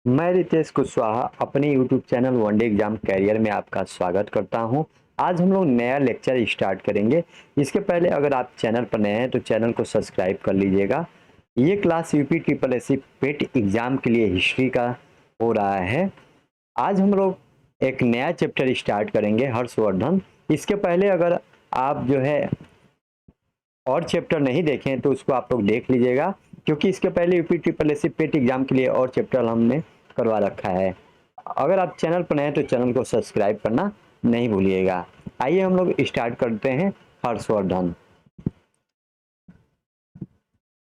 मैं रितेश कुशवाहा अपने YouTube channel one day exam career में आपका स्वागत करता हूं। आज हम लोग नया लेक्चर स्टार्ट करेंगे। इसके पहले अगर आप चैनल पर नए हैं तो चैनल को सब्सक्राइब कर लीजिएगा। ये क्लास यूपी ट्रिपल एससी पेट एग्जाम के लिए हिस्ट्री का हो रहा है। आज हम लोग एक नया चैप्टर स्टार्ट करेंगे, हर्षवर्धन। इसके पहले अगर आप जो है और चैप्टर नहीं देखें तो उसको आप लोग देख लीजिएगा, क्योंकि इसके पहले यूपी ट्रिपल एससी पेट एग्जाम के लिए और चैप्टर हमने करवा रखा है। अगर आप चैनल पर नए हैं तो चैनल को सब्सक्राइब करना नहीं भूलिएगा। आइए हम लोग स्टार्ट करते हैं। हर्षवर्धन,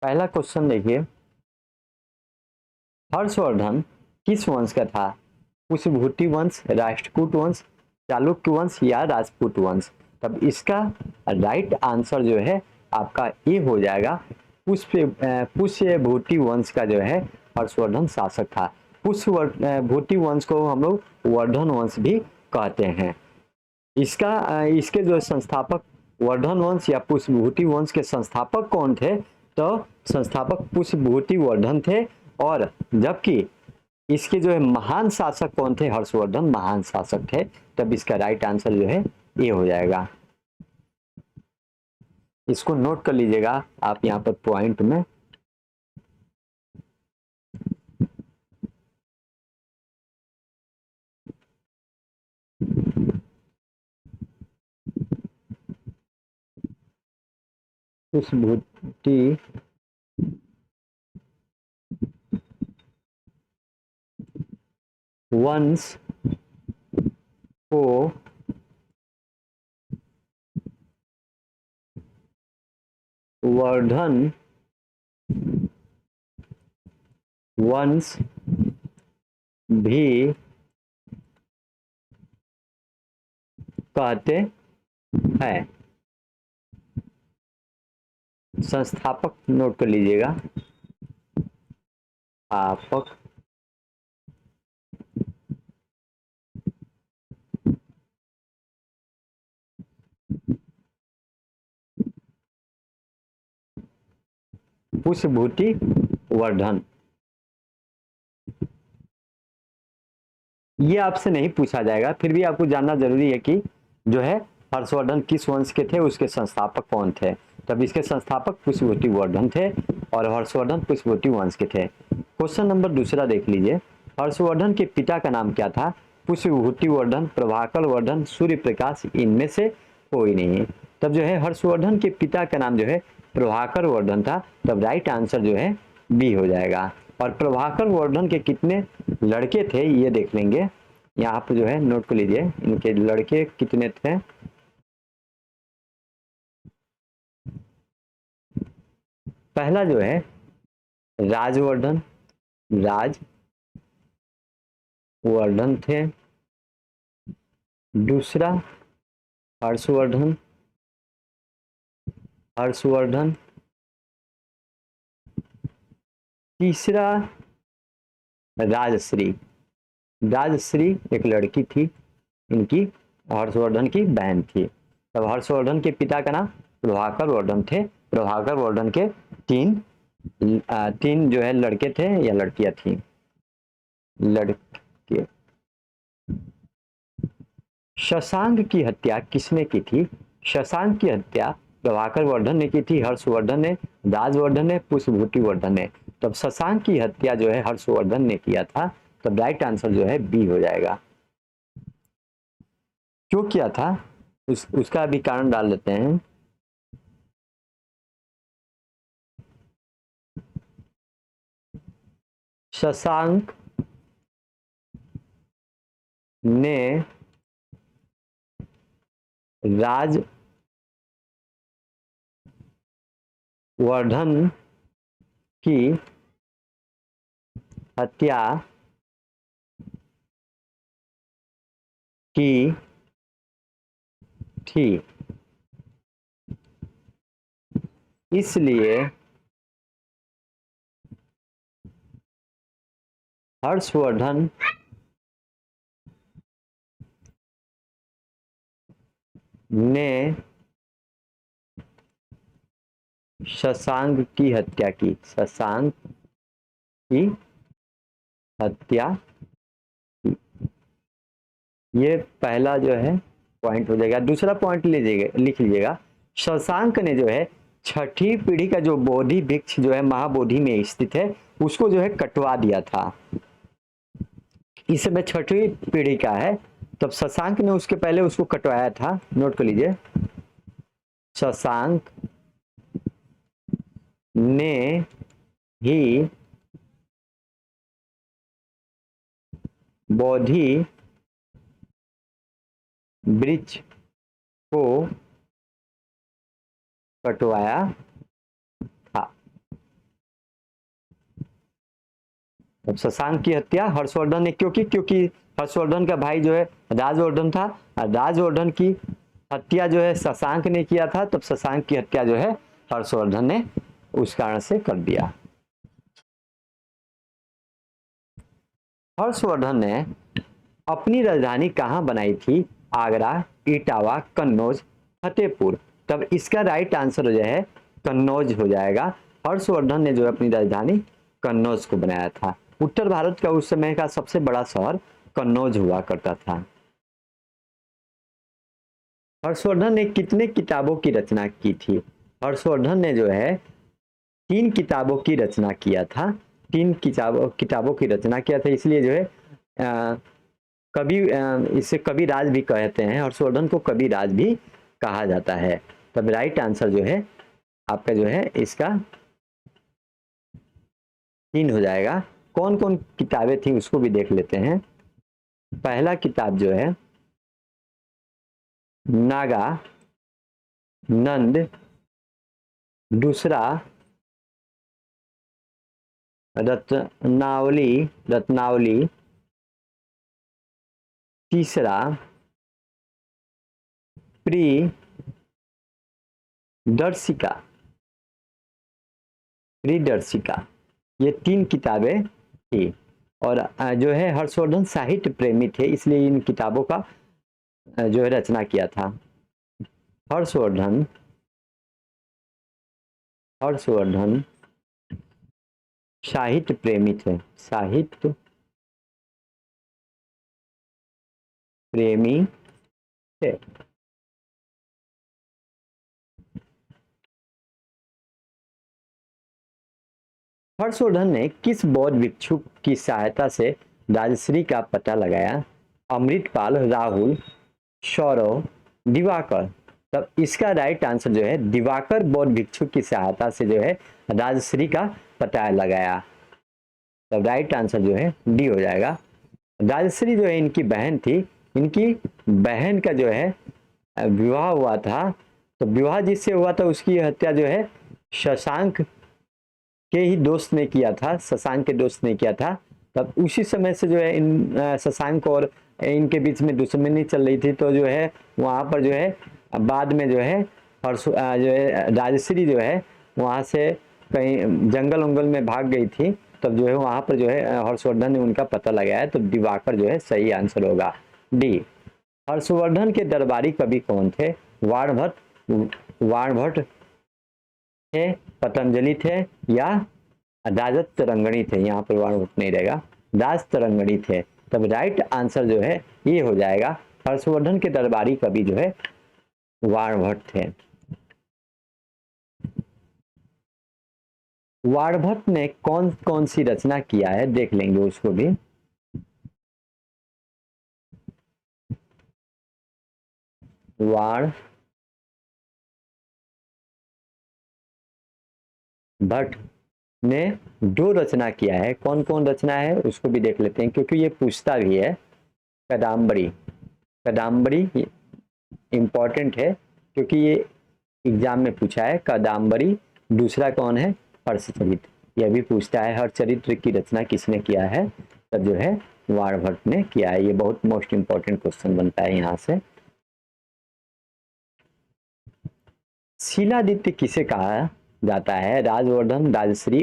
पहला क्वेश्चन देखिए। हर्षवर्धन किस वंश का था? पुष्यभूति वंश, राष्ट्रकूट वंश, चालुक्य वंश या राजपूत वंश? तब इसका राइट आंसर जो है आपका ए हो जाएगा। पुष्यभूति वंश का जो है हर्षवर्धन शासक था। पुष्यभूति वंश को हम लोग वर्धन वंश भी कहते हैं। इसके जो संस्थापक वर्धन वंश या पुष्यभूति वंश के संस्थापक कौन थे? तो संस्थापक पुष्यभूति वर्धन थे। और जबकि इसके जो है महान शासक कौन थे? हर्षवर्धन महान शासक थे। तब इसका राइट आंसर जो है ए हो जाएगा। इसको नोट कर लीजिएगा आप यहाँ पर पॉइंट में। पुष्यभूति वंश को वर्धन वंश भी कहते हैं। संस्थापक नोट कर लीजिएगा। स्थापक पुष्यभूति वर्धन। ये आपसे नहीं पूछा जाएगा, फिर भी आपको जानना जरूरी है कि जो है हर्षवर्धन किस वंश के थे, उसके संस्थापक कौन थे। तब इसके संस्थापक पुष्यभूति वर्धन थे और हर्षवर्धन पुष्यभूति वंश के थे। क्वेश्चन नंबर दूसरा देख लीजिए। हर्षवर्धन के पिता का नाम क्या था? पुष्यभूति वर्धन, प्रभाकर वर्धन, सूर्य प्रकाश, इनमें से कोई नहीं। तब जो है हर्षवर्धन के पिता का नाम जो है प्रभाकर वर्धन था। तब राइट आंसर जो है बी हो जाएगा। और प्रभाकर वर्धन के कितने लड़के थे ये देख लेंगे। यहाँ पर जो है नोट कर लीजिए, इनके लड़के कितने थे। पहला जो है राजवर्धन, राजवर्धन थे। दूसरा हर्षवर्धन, हर्षवर्धन। तीसरा राजश्री, राजश्री एक लड़की थी इनकी, हर्षवर्धन की बहन थी। तब हर्षवर्धन के पिता का नाम प्रभाकर वर्धन थे। प्रभाकर वर्धन के तीन जो है लड़के थे या लड़कियां थी। लड़के। शशांक की हत्या किसने की थी? शशांक की हत्या प्रभाकर वर्धन ने की थी, हर्षवर्धन ने, राजवर्धन ने, पुष्यभूति वर्धन ने। तब शशांक की हत्या जो है हर्षवर्धन ने किया था। तब राइट आंसर जो है बी हो जाएगा। क्यों किया था उसका भी कारण डाल देते हैं। शशांक ने राजवर्धन की हत्या की थी, इसलिए हर्षवर्धन ने शशांक की हत्या की। शशांक की हत्या, ये पहला जो है पॉइंट हो जाएगा। दूसरा पॉइंट लीजिएगा, लिख लीजिएगा, शशांक ने जो है छठी पीढ़ी का जो बोधि वृक्ष जो है महाबोधि में स्थित है उसको जो है कटवा दिया था। इस समय छठी पीढ़ी का है, तब शशांक ने उसके पहले उसको कटवाया था। नोट कर लीजिए, शशांक ने ही बोधि वृक्ष को कटवाया था। तब शशांक की हत्या हर्षवर्धन ने क्यों की? क्योंकि हर्षवर्धन का भाई जो है राजवर्धन था, और राजवर्धन की हत्या जो है शशांक ने किया था, तब शशांक की हत्या जो है हर्षवर्धन ने उस कारण से कर दिया। हर्षवर्धन ने अपनी राजधानी कहाँ बनाई थी? आगरा, इटावा, कन्नौज, फतेहपुर। तब इसका राइट आंसर जो है कन्नौज हो जाएगा। हर्षवर्धन ने जो है अपनी राजधानी कन्नौज को बनाया था। उत्तर भारत का उस समय का सबसे बड़ा शहर कन्नौज हुआ करता था। हर्षवर्धन ने कितने किताबों की रचना की थी? हर्षवर्धन ने जो है 3 किताबों की रचना किया था। 3 किताबों की रचना किया था, इसलिए जो है कवि, इसे कवि राज भी कहते हैं। हर्षवर्धन को कवि राज भी कहा जाता है। तब राइट आंसर जो है आपका जो है इसका 3 हो जाएगा। कौन कौन किताबें थी उसको भी देख लेते हैं। पहला किताब जो है नागा नंद, दूसरा रत्नावली, तीसरा प्रियदर्शिका, ये 3 किताबें थी। और जो है हर्षवर्धन साहित्य प्रेमी थे, इसलिए इन किताबों का जो है रचना किया था। हर्षवर्धन साहित्य प्रेमी थे, साहित्य प्रेमी थे। हर्षवर्धन ने किस बौद्ध भिक्षु की सहायता से राजश्री का पता लगाया? अमृतपाल, राहुल, सौरव, दिवाकर। तब इसका राइट आंसर जो है दिवाकर बौद्ध भिक्षु की सहायता से जो है राजश्री का पता लगाया। तब राइट आंसर जो है डी हो जाएगा। राजश्री जो है इनकी बहन थी, इनकी बहन का जो है विवाह हुआ था। तो विवाह जिससे हुआ था उसकी हत्या जो है शशांक के ही दोस्त ने किया था, शशांक के दोस्त ने किया था। तब उसी समय से जो है इन शशांक और इनके बीच में दुश्मनी चल रही थी। तो जो है वहाँ पर जो है बाद में जो है जो है राजश्री जो है वहाँ से कहीं जंगल उंगल में भाग गई थी। तब जो है वहाँ पर जो है हर्षवर्धन ने उनका पता लगाया। तो दिवाकर जो है सही आंसर होगा, डी। हर्षवर्धन के दरबारी कवि कौन थे? वाणभट्ट थे, पतंजलि थे, या राजत तरंगणी थे? यहाँ पर वाणभट्ट नहीं रहेगा, राज तरंगणी थे। तब राइट आंसर जो है ये हो जाएगा। हर्षवर्धन के दरबारी कवि जो है वाणभट्ट थे। वाणभट्ट ने कौन कौन सी रचना किया है देख लेंगे उसको भी। वाणभट्ट ने 2 रचना किया है। कौन कौन रचना है उसको भी देख लेते हैं, क्योंकि ये पूछता भी है। कादम्बरी इंपॉर्टेंट है क्योंकि ये एग्जाम में पूछा है। कादम्बरी। दूसरा कौन है? हर्षचरित, यह भी पूछता है हर्षचरित्र की रचना किसने किया है? तब जो है वाणभट्ट ने किया है। ये बहुत मोस्ट इंपॉर्टेंट क्वेश्चन बनता है यहाँ से। शिलादित्य किसे कहा जाता है? राजवर्धन, राजश्री,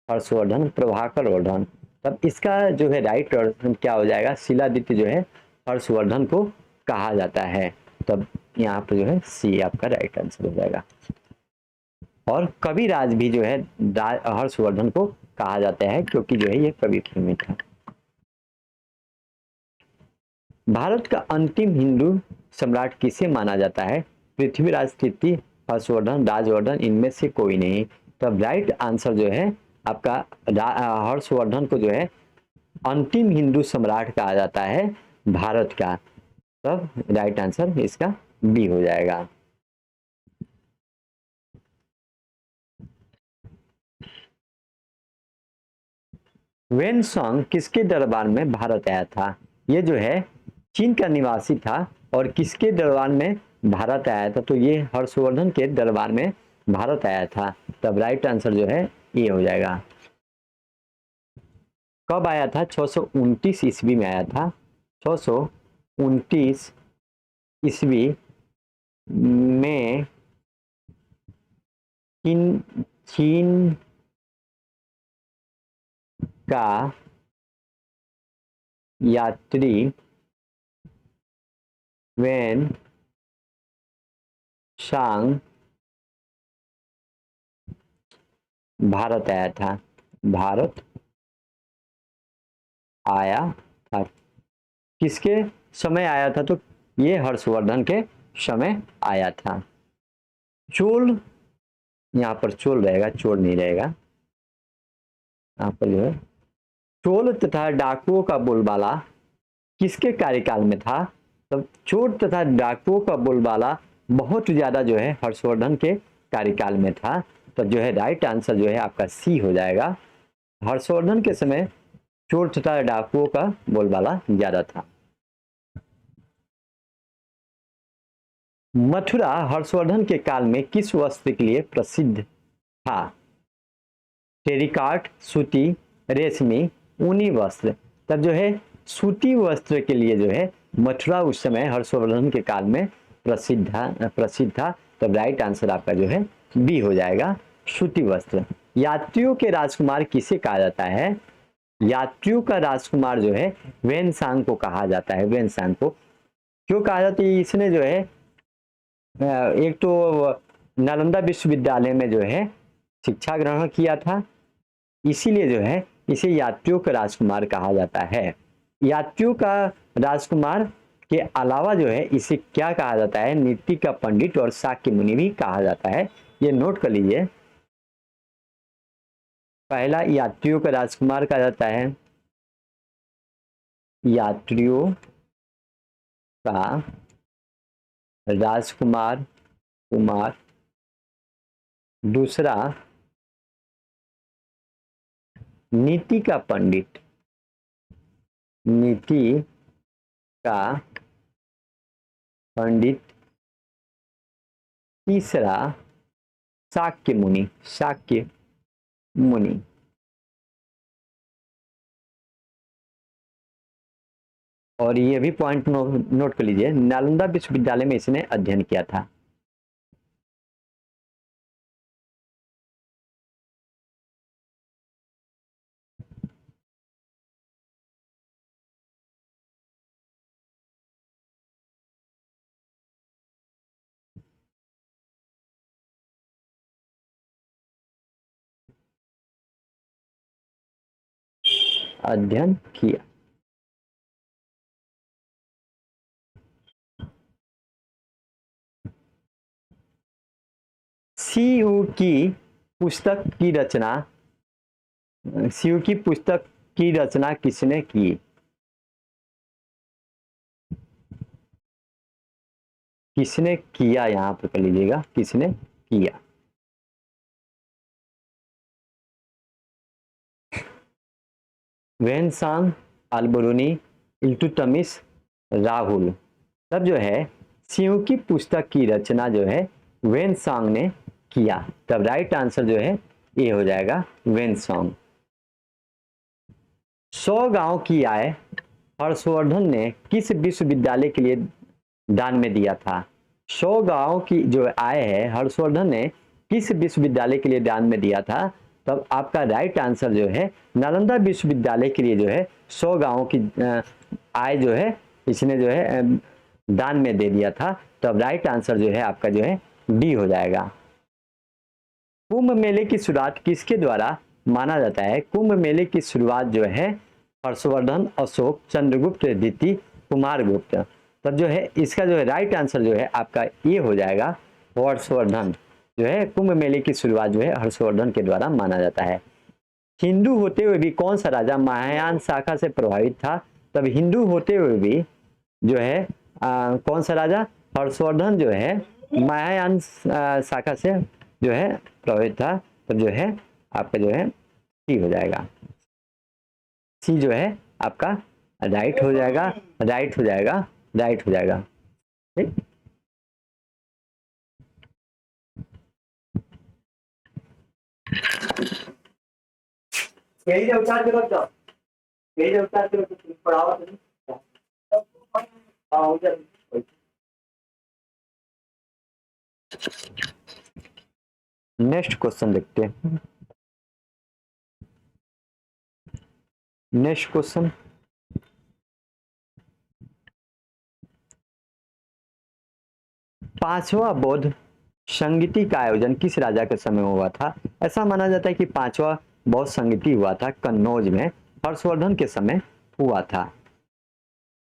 हर्षवर्धन, प्रभाकर वर्धन। तब इसका जो है राइट आंसर क्या हो जाएगा? शिलादित्य जो है हर्षवर्धन को कहा जाता है। तब यहाँ पर जो है सी आपका राइट आंसर हो जाएगा। और कविराज भी जो है हर्षवर्धन को कहा जाता है, क्योंकि जो है ये कवि प्रेमी था। भारत का अंतिम हिंदू सम्राट किसे माना जाता है? पृथ्वीराज तृतीय, हर्षवर्धन, राजवर्धन, इनमें से कोई नहीं। तब राइट आंसर जो है आपका हर्षवर्धन को जो है अंतिम हिंदू सम्राट कहा जाता है भारत का। तब राइट आंसर इसका बी हो जाएगा। वेनसोंग किसके दरबार में भारत आया था? ये जो है चीन का निवासी था और किसके दरबार में भारत आया था? तो ये हर्षवर्धन के दरबार में भारत आया था। तब राइट आंसर जो है ये हो जाएगा। कब आया था? 629 ईस्वी में आया था। 629 ईस्वी में चीन का यात्री वेन सांग भारत आया था। भारत आया था। किसके समय आया था? तो ये हर्षवर्धन के समय आया था। चोल, यहाँ पर चोल रहेगा, चोल नहीं रहेगा। यहाँ पर जो है चोल तथा डाकुओं का बोलबाला किसके कार्यकाल में था? तब चोर तथा डाकुओं का बोलबाला बहुत ज्यादा जो है हर्षवर्धन के कार्यकाल में था। तो जो है राइट आंसर जो है आपका सी हो जाएगा। हर्षवर्धन के समय चोर तथा डाकुओं का बोलबाला ज्यादा था। मथुरा हर्षवर्धन के काल में किस वस्त्र के लिए प्रसिद्ध था? टेरिकॉट, सूती, रेशमी, ऊनी वस्त्र। तब जो है सूती वस्त्र के लिए जो है मथुरा उस समय हर्षवर्धन के काल में प्रसिद्ध था। तब राइट आंसर आपका जो है बी हो जाएगा, सूती वस्त्र। यात्रियों के राजकुमार किसे कहा जाता है? यात्रियों का राजकुमार जो है वेनसांग को कहा जाता है। वेनसांग को क्यों कहा जाता है? इसने जो है एक तो नालंदा विश्वविद्यालय में जो है शिक्षा ग्रहण किया था, इसीलिए जो है इसे यात्रियों का राजकुमार कहा जाता है। यात्रियों का राजकुमार के अलावा जो है इसे क्या कहा जाता है? नीति का पंडित और शाक्य मुनि भी कहा जाता है। ये नोट कर लीजिए। पहला यात्रियों का राजकुमार कहा जाता है, यात्रियों का राजकुमार कुमार। दूसरा नीति का पंडित, नीति का पंडित। तीसरा शाक्य मुनि, शाक्य मुनि। और ये भी पॉइंट नोट कर लीजिए, नालंदा विश्वविद्यालय में इसने अध्ययन किया था। अध्ययन किया। सीयू की पुस्तक की रचना, सीयू की पुस्तक की रचना किसने की? किसने किया, यहां पर कर लीजिएगा, किसने किया? वेनसांग, अल्बरूनी, इल्तुतमिश, राहुल। तब जो है सीयू की पुस्तक की रचना जो है वेनसांग ने किया। तब राइट आंसर जो है ये हो जाएगा, वेनसांग। 100 गांव की आय हर्षवर्धन ने किस विश्वविद्यालय के लिए दान में दिया था? 100 गांव की जो आय है हर्षवर्धन ने किस विश्वविद्यालय के लिए दान में दिया था? तब आपका राइट आंसर जो है नालंदा विश्वविद्यालय के लिए जो है 100 गांवों की आय जो है इसने जो है दान में दे दिया था। तब राइट आंसर जो है आपका जो है डी हो जाएगा। कुंभ मेले की शुरुआत किसके द्वारा माना जाता है? कुंभ मेले की शुरुआत जो है हर्षवर्धन, अशोक, चंद्रगुप्त द्वितीय, कुमारगुप्त। तब जो है इसका जो है राइट आंसर जो है आपका ये हो जाएगा हर्षवर्धन। जो है कुंभ मेले की शुरुआत जो है हर्षवर्धन के द्वारा माना जाता है। हिंदू होते हुए भी कौन सा राजा महायान शाखा से प्रभावित था? तब हिंदू होते हुए भी जो है कौन सा राजा? हर्षवर्धन जो है महायान शाखा से जो है प्रभावित था। तब जो है आपका जो है सी हो जाएगा, सी जो है आपका राइट हो जाएगा, राइट हो जाएगा, राइट हो जाएगा। ठीक, यही जो उतार के रख दो, यही जो उतार के रख दो, पढ़ाओ नेक्स्ट क्वेश्चन देखते हैं। नेक्स्ट क्वेश्चन, पांचवा बौद्ध संगीति का आयोजन किस राजा के समय में हुआ था? ऐसा माना जाता है कि पांचवा बौद्ध संगीति हुआ था कन्नौज में, हर्षवर्धन के समय हुआ था।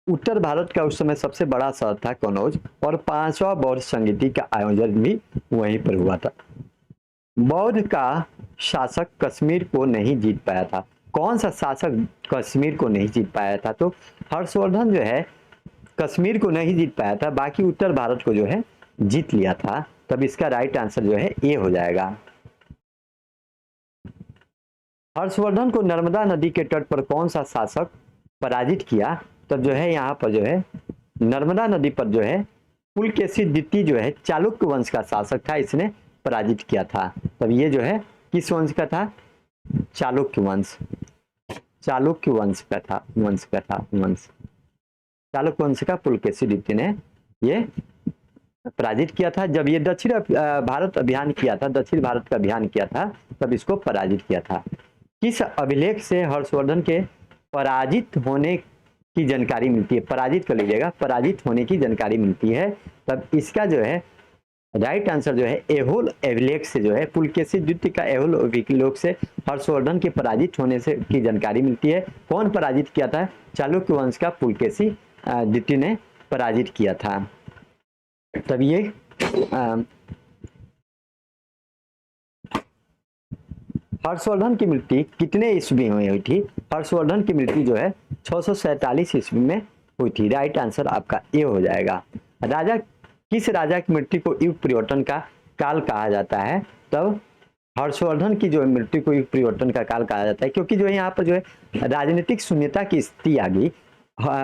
उत्तर भारत का उस समय सबसे बड़ा शहर था कन्नौज, और पांचवा बौद्ध संगीति का आयोजन भी वहीं पर हुआ था। बौद्ध का शासक कश्मीर को नहीं जीत पाया था। कौन सा शासक कश्मीर को नहीं जीत पाया था? तो हर्षवर्धन जो है कश्मीर को नहीं जीत पाया था, बाकी उत्तर भारत को जो है जीत लिया था। तब इसका राइट आंसर जो है ए हो जाएगा। हर्षवर्धन को नर्मदा नदी के तट पर कौन सा शासक पराजित किया? तब जो है यहाँ पर जो है नर्मदा नदी पर जो है पुलकेशी द्वितीय जो है चालुक्य वंश का शासक था, इसने पराजित किया था। तब ये जो है किस वंश का था? चालुक्य वंश, चालुक्य वंश का था, वंश चालुक्य वंश का पुलकेशी द्वितीय ने ये पराजित किया था। जब ये दक्षिण भारत अभियान किया था, दक्षिण भारत का अभियान किया था, तब इसको पराजित किया था। किस अभिलेख से हर्षवर्धन के पराजित होने की जानकारी मिलती है? पराजित कर लीजिएगा, पराजित होने की जानकारी मिलती है। तब इसका जो है राइट आंसर जो है एहोल अभिलेख से जो है पुलकेशी द्वितीय का एहोल अभिलेख से हर्षवर्धन के पराजित होने से की जानकारी मिलती है। कौन पराजित किया था? चालुक्य वंश का पुलकेशी द्वितीय ने पराजित किया था। तब ये हर्षवर्धन की मृत्यु कितने ईस्वी में हुई थी? हर्षवर्धन की मृत्यु जो है 647 ईस्वी में हुई थी। राइट आंसर आपका ए हो जाएगा। राजा किस राजा की मृत्यु को युग परिवर्तन का काल कहा जाता है? तब हर्षवर्धन की जो मृत्यु को युग परिवर्तन का काल कहा जाता है, क्योंकि जो है यहाँ पर जो है राजनीतिक शून्यता की स्थिति आ गई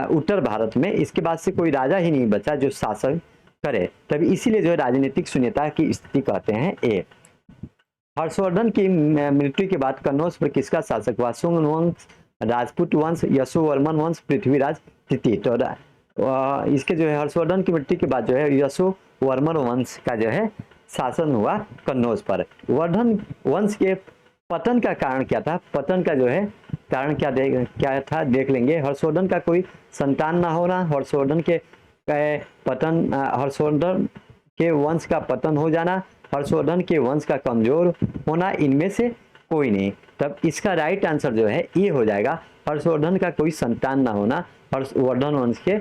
उत्तर भारत में। इसके बाद से कोई राजा ही नहीं बचा जो शासन करे, तभी इसीलिए जो है राजनीतिक शून्यता की स्थिति कहते हैं ए। हर्षवर्धन की मृत्यु के बाद कन्नौज पर किसका शासक हुआ? सुंग वंश, राजपूत वंश, यशोवर्मन वंश, पृथ्वीराज तृतीय। तो इसके जो है हर्षवर्धन की मृत्यु के बाद जो है यशोवर्मन वंश का जो है शासन हुआ कन्नौज पर। वर्धन वंश के पतन का कारण क्या था? पतन का जो है कारण क्या था देख लेंगे। हर्षवर्धन का कोई संतान ना होना, हर्षवर्धन के पतन, हर्षवर्धन के वंश का पतन हो जाना, हर्षवर्धन के वंश का कमजोर होना, इनमें से कोई नहीं। तब इसका राइट आंसर जो है ये हो जाएगा हर्षवर्धन का कोई संतान ना होना हर्षवर्धन वंश के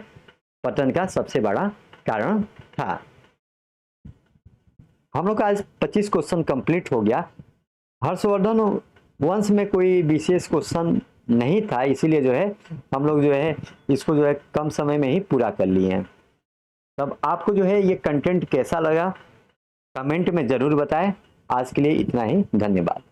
पतन का सबसे बड़ा कारण था। हम लोग का आज 25 क्वेश्चन कंप्लीट हो गया। हर्षवर्धन वंश में कोई विशेष क्वेश्चन नहीं था, इसीलिए जो है हम लोग जो है इसको जो है कम समय में ही पूरा कर लिए हैं। तब आपको जो है ये कंटेंट कैसा लगा कमेंट में जरूर बताएं। आज के लिए इतना ही, धन्यवाद।